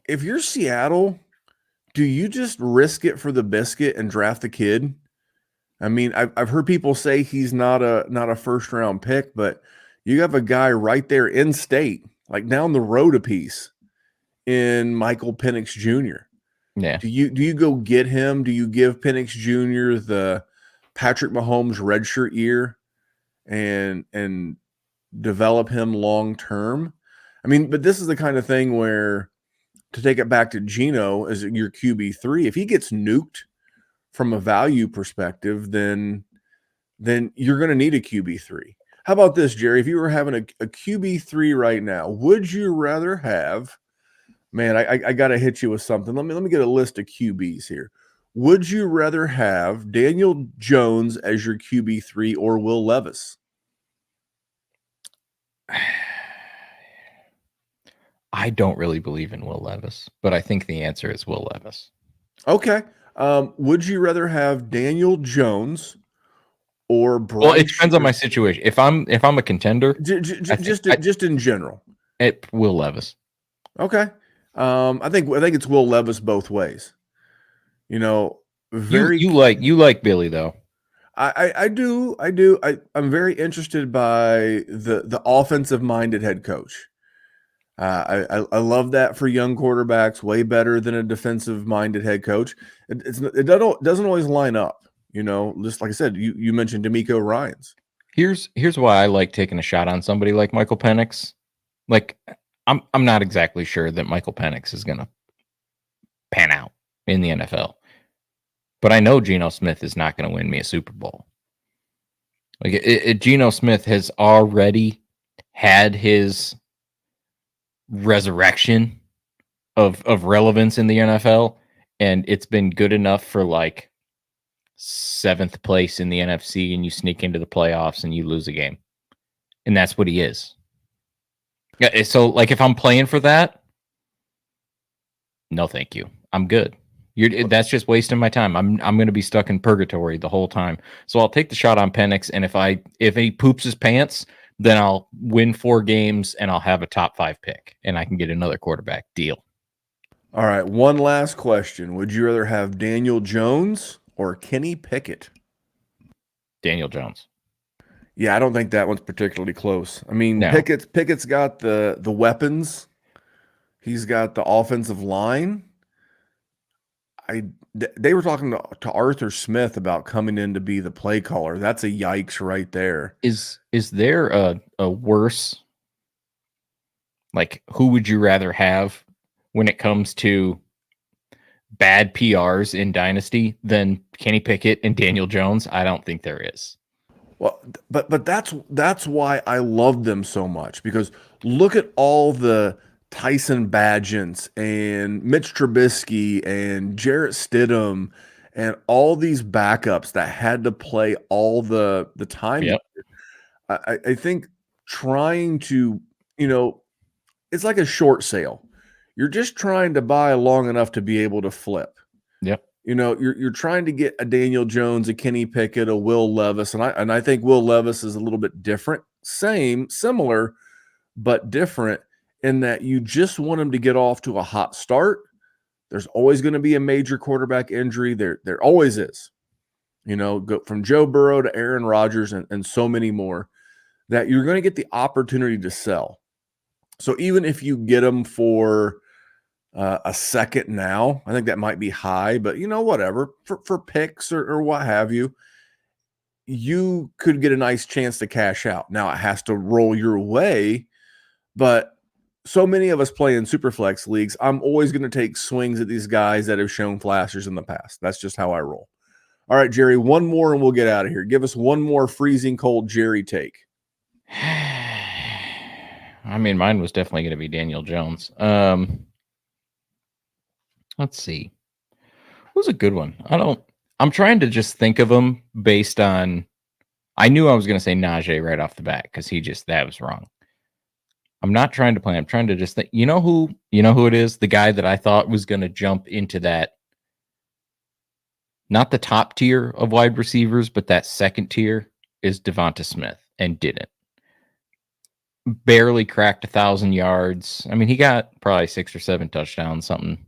if you're Seattle, do you just risk it for the biscuit and draft the kid? I mean, I've heard people say he's not a first round pick, but you have a guy right there in state, like down the road a piece, in Michael Penix Jr. Yeah. Do you go get him? Do you give Penix Jr. the Patrick Mahomes redshirt year and develop him long term? I mean, but this is the kind of thing where, to take it back to Geno as your QB3, if he gets nuked from a value perspective, then you're going to need a QB3. How about this, Jerry? If you were having a QB3 right now, would you rather have, man, I got to hit you with something. Let me get a list of QBs here. Would you rather have Daniel Jones as your QB3 or Will Levis? I don't really believe in Will Levis, but I think the answer is Will Levis. Okay. Would you rather have Daniel Jones or Bryce? Well, it depends on my situation. If I'm a contender, just in general, it Will Levis. Okay. I think it's Will Levis both ways. You like Billy though. I do. I'm very interested by the offensive minded head coach. I love that for young quarterbacks, way better than a defensive minded head coach. It doesn't always line up, just like I said, you mentioned DeMeco Ryans. Here's why I like taking a shot on somebody like Michael Penix. Like I'm not exactly sure that Michael Penix is going to pan out in the NFL, but I know Geno Smith is not going to win me a Super Bowl. Like Geno Smith has already had his resurrection of relevance in the NFL, and it's been good enough for like 7th place in the NFC, and you sneak into the playoffs and you lose a game, and that's what he is. Yeah, so like if I'm playing for that, no thank you, I'm good. That's just wasting my time. I'm going to be stuck in purgatory the whole time. So I'll take the shot on Penix, and if he poops his pants, then I'll win 4 games and I'll have a top 5 pick and I can get another quarterback. Deal. All right. One last question. Would you rather have Daniel Jones or Kenny Pickett? Daniel Jones. Yeah, I don't think that one's particularly close. I mean, No. Pickett's got the weapons. He's got the offensive line. They were talking to Arthur Smith about coming in to be the play caller. That's a yikes right there. Is there a worse, like, who would you rather have when it comes to bad PRs in Dynasty than Kenny Pickett and Daniel Jones? I don't think there is. Well, but that's why I love them so much, because look at all the Tyson Bagents and Mitch Trubisky and Jarrett Stidham and all these backups that had to play all the time. Yep. I think trying to, it's like a short sale. You're just trying to buy long enough to be able to flip. Yep. You're trying to get a Daniel Jones, a Kenny Pickett, a Will Levis, and I think Will Levis is a little bit different, similar, but different, in that you just want him to get off to a hot start. There's always going to be a major quarterback injury. There always is. Go from Joe Burrow to Aaron Rodgers and so many more. that you're going to get the opportunity to sell. So even if you get them for a second now, I think that might be high, but whatever, for picks or what have you, you could get a nice chance to cash out. Now it has to roll your way, but so many of us play in Superflex leagues. I'm always going to take swings at these guys that have shown flashes in the past. That's just how I roll. All right, Jerry, one more and we'll get out of here. Give us one more freezing cold Jerry take. I mean, mine was definitely going to be Daniel Jones. Let's see. What was a good one? I'm trying to just think of him based on, I knew I was going to say Najee right off the bat because that was wrong. I'm not trying to play. I'm trying to just think, you know who it is? The guy that I thought was going to jump into that, not the top tier of wide receivers, but that second tier is Devonta Smith, and didn't. Barely cracked 1,000 yards. I mean, he got probably 6 or 7 touchdowns, something.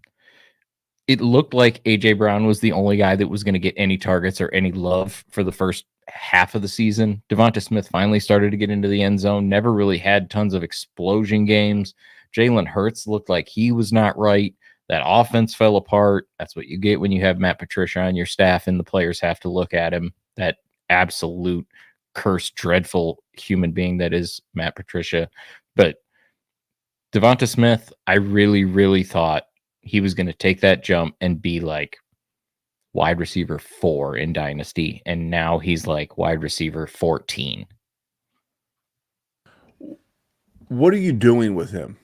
It looked like A.J. Brown was the only guy that was going to get any targets or any love for the first half of the season. Devonta Smith finally started to get into the end zone, never really had tons of explosion games. Jalen Hurts looked like he was not right. That offense fell apart. That's what you get when you have Matt Patricia on your staff and the players have to look at him. That absolute cursed, dreadful human being that is Matt Patricia. But Devonta Smith, I really, really thought he was going to take that jump and be like wide receiver 4 in Dynasty. And now he's like wide receiver 14. What are you doing with him?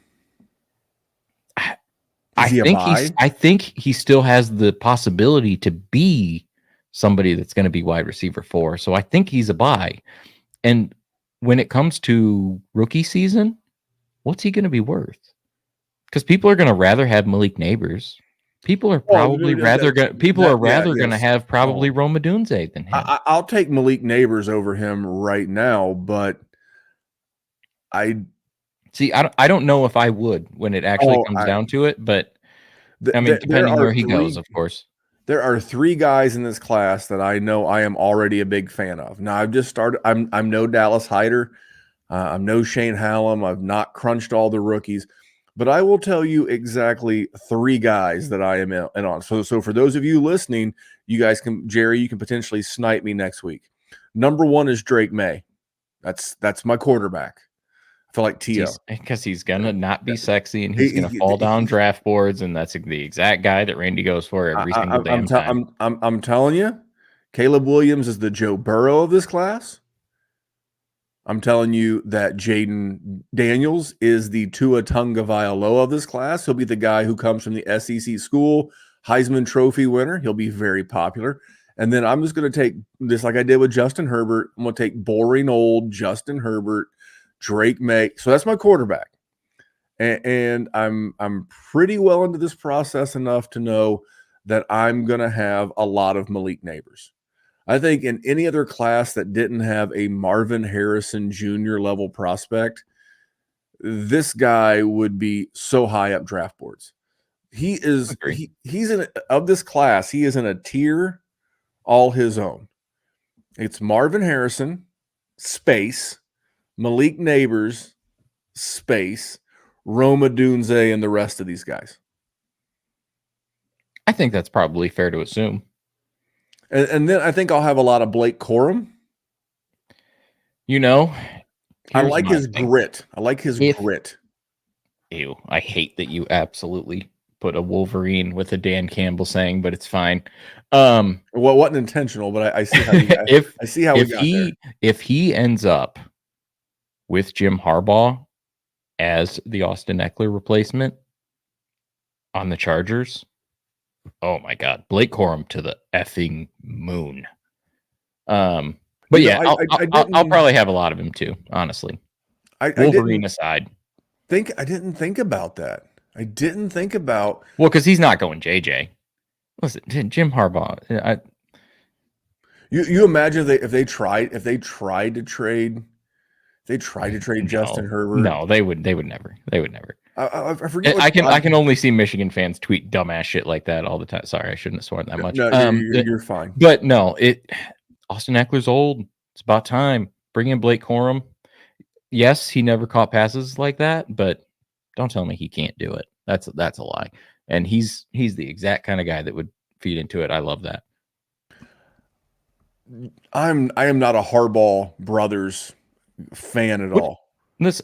I think he still has the possibility to be somebody that's going to be wide receiver 4. So I think he's a buy. And when it comes to rookie season, what's he going to be worth? Because people are going to rather have Malik Neighbors. People are probably rather going to have probably Rome Odunze than him. I'll take Malik Neighbors over him right now, but I don't know if I would when it actually comes down to it, but I mean, depending where he goes, of course. There are 3 guys in this class that I know I am already a big fan of. Now I've just started. I'm no Dallas Hyder. I'm no Shane Hallam. I've not crunched all the rookies, but I will tell you exactly 3 guys that I am in on. So for those of you listening, you guys Jerry, you can potentially snipe me next week. Number 1 is Drake May. That's my quarterback. I feel like T.O. Because he's going to not be sexy and he's going to fall down draft boards, and that's the exact guy that Randy goes for every single damn time. I'm telling you, Caleb Williams is the Joe Burrow of this class. I'm telling you that Jaden Daniels is the Tua Tagovailoa of this class. He'll be the guy who comes from the SEC school, Heisman Trophy winner. He'll be very popular. And then I'm just going to take this like I did with Justin Herbert. I'm going to take boring old Justin Herbert, Drake May. So that's my quarterback. And I'm pretty well into this process enough to know that I'm going to have a lot of Malik Neighbors. I think in any other class that didn't have a Marvin Harrison Jr. level prospect, this guy would be so high up draft boards. He is he's in of this class. He is in a tier all his own. It's Marvin Harrison, space, Malik Neighbors, space, Rome Odunze, and the rest of these guys. I think that's probably fair to assume. And then I think I'll have a lot of Blake Corum. I like his grit. I like his grit. Ew, I hate that you absolutely put a Wolverine with a Dan Campbell saying, but it's fine. Well, it wasn't intentional, but I see how we got, I see how we got there. If he ends up with Jim Harbaugh as the Austin Eckler replacement on the Chargers, oh my God, Blake Corum to the effing moon. But yeah, I'll probably have a lot of him too, honestly. Wolverine aside. I didn't think about that. I didn't think about because he's not going JJ. Listen, Jim Harbaugh. You imagine if they tried to trade Justin Herbert. No, they would never. They would never. I forget. I can only see Michigan fans tweet dumbass shit like that all the time. Sorry, I shouldn't have sworn that much. No, you're fine. But no, Austin Eckler's old. It's about time. Bring in Blake Corum. yes, he never caught passes like that, but don't tell me he can't do it. That's a lie. And he's the exact kind of guy that would feed into it. I love that. I am not a Harbaugh brothers fan at all. Let's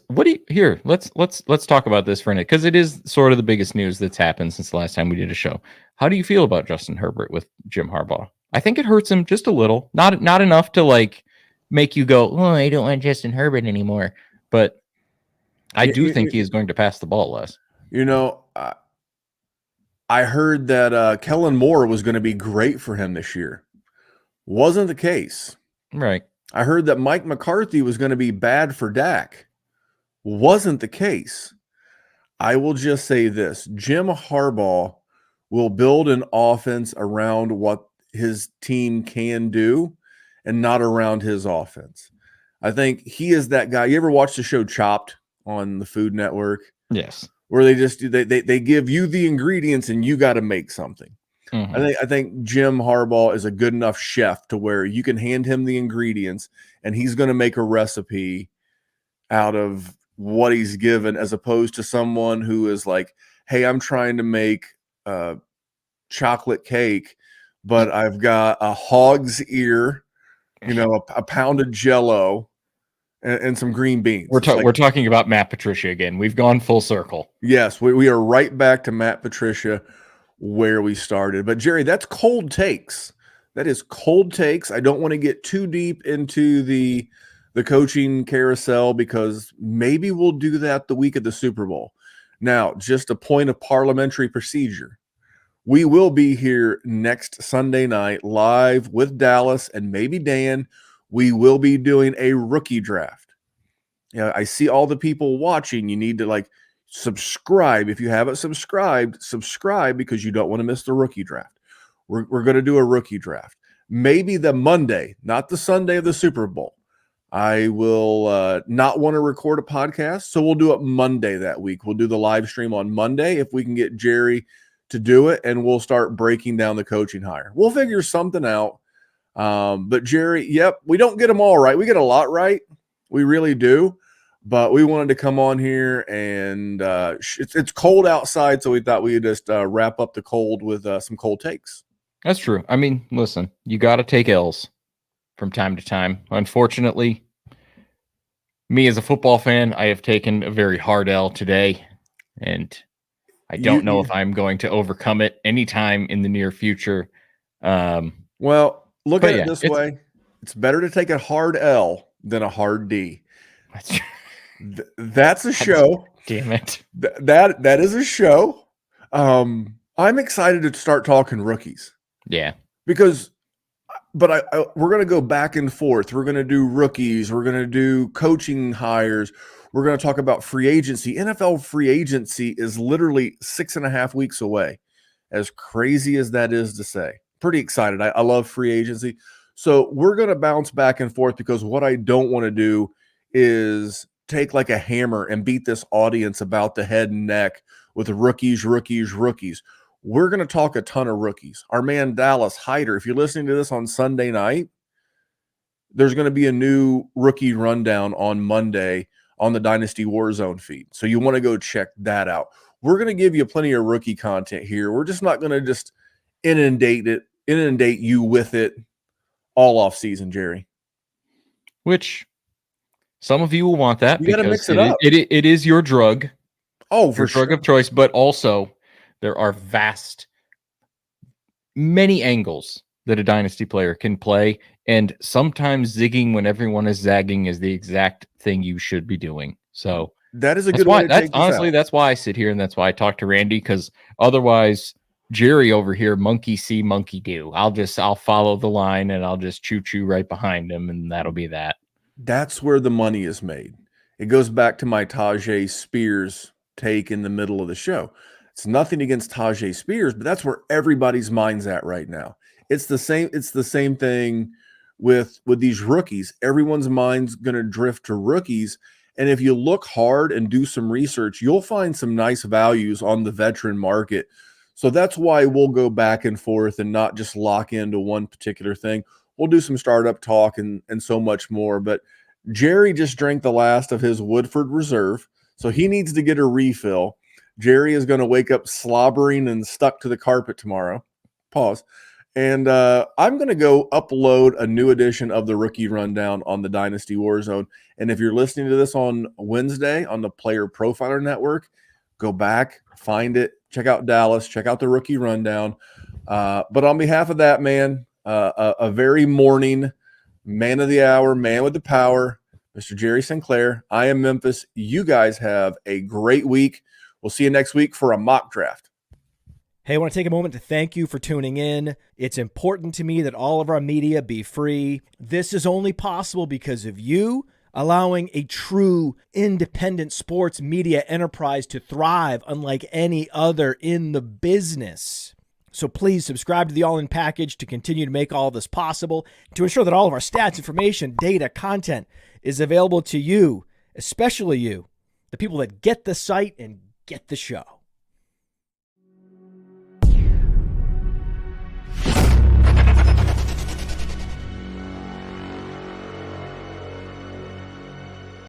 talk about this for a minute, because it is sort of the biggest news that's happened since the last time we did a show. How do you feel about Justin Herbert with Jim Harbaugh? I think it hurts him just a little, not enough to like make you go, oh, I don't want Justin Herbert anymore. But I do think he is going to pass the ball less. You know, I heard that Kellen Moore was going to be great for him this year. Wasn't the case. Right. I heard that Mike McCarthy was going to be bad for Dak. Wasn't the case. I will just say this. Jim Harbaugh will build an offense around what his team can do and not around his offense. I think he is that guy. You ever watch the show Chopped on the Food Network? Yes. Where they just they give you the ingredients and you got to make something. Mm-hmm. I think Jim Harbaugh is a good enough chef to where you can hand him the ingredients and he's going to make a recipe out of what he's given, as opposed to someone who is like, hey, I'm trying to make chocolate cake, but I've got a hog's ear, a pound of Jell-O, and some green beans. We're talking about Matt Patricia again. We've gone full circle. Yes, we are right back to Matt Patricia where we started. But Jerry, that's cold takes. That is cold takes. I don't want to get too deep into the coaching carousel, because maybe we'll do that the week of the Super Bowl. Now, just a point of parliamentary procedure. We will be here next Sunday night live with Dallas and maybe Dan. We will be doing a rookie draft. I see all the people watching. You need to subscribe. If you haven't subscribed, subscribe, because you don't want to miss the rookie draft. We're going to do a rookie draft. Maybe the Monday, not the Sunday of the Super Bowl. I will not want to record a podcast, so we'll do it Monday that week. We'll do the live stream on Monday if we can get Jerry to do it, and we'll start breaking down the coaching hire. We'll figure something out. But Jerry, yep, we don't get them all right. We get a lot right. We really do. But we wanted to come on here, and it's cold outside, so we thought we'd just wrap up the cold with some cold takes. That's true. I mean, listen, you got to take L's from time to time. Unfortunately, me as a football fan, I have taken a very hard L today, and I don't know if I'm going to overcome it anytime in the near future. Well, look at it this way. It's better to take a hard L than a hard D. That's a show. Damn it. That is a show. I'm excited to start talking rookies. Yeah. But we're going to go back and forth. We're going to do rookies. We're going to do coaching hires. We're going to talk about free agency. NFL free agency is literally 6.5 weeks away. As crazy as that is to say. Pretty excited. I love free agency. So we're going to bounce back and forth, because what I don't want to do is take like a hammer and beat this audience about the head and neck with rookies. We're going to talk a ton of rookies. Our man Dallas Hyder, if you're listening to this on Sunday night, there's going to be a new rookie rundown on Monday on the Dynasty WarZone feed. So you want to go check that out. We're going to give you plenty of rookie content here. We're just not going to just inundate you with it all off season, Jerry. Which some of you will want that. You got to mix it up. It is your drug. Oh, for sure. Drug of choice, but also there are many angles that a dynasty player can play, and sometimes zigging when everyone is zagging is the exact thing you should be doing. So that is a good way to take this honestly, out. That's why I sit here, and that's why I talk to Randy, because otherwise Jerry over here, monkey see, monkey do. I'll follow the line, and I'll just choo right behind him, and that'll be that. That's where the money is made. It goes back to my Tajay Spears take in the middle of the show. It's nothing against Tajay Spears, but that's where everybody's mind's at right now. It's the same thing with these rookies. Everyone's mind's going to drift to rookies. And if you look hard and do some research, you'll find some nice values on the veteran market. So that's why we'll go back and forth and not just lock into one particular thing. We'll do some startup talk and so much more. But Jerry just drank the last of his Woodford Reserve, so he needs to get a refill. Jerry is going to wake up slobbering and stuck to the carpet tomorrow. Pause. And I'm going to go upload a new edition of the Rookie Rundown on the Dynasty WarZone. And if you're listening to this on Wednesday on the Player Profiler Network, go back, find it, check out Dallas, check out the Rookie Rundown. But on behalf of that man, a very morning man of the hour, man with the power, Mr. Jerry Sinclair, I am Memphis. You guys have a great week. We'll see you next week for a mock draft. Hey, I want to take a moment to thank you for tuning in. It's important to me that all of our media be free. This is only possible because of you allowing a true independent sports media enterprise to thrive unlike any other in the business. So please subscribe to the All In Package to continue to make all of this possible, to ensure that all of our stats, information, data, content is available to you, especially you, the people that get the site and get the show.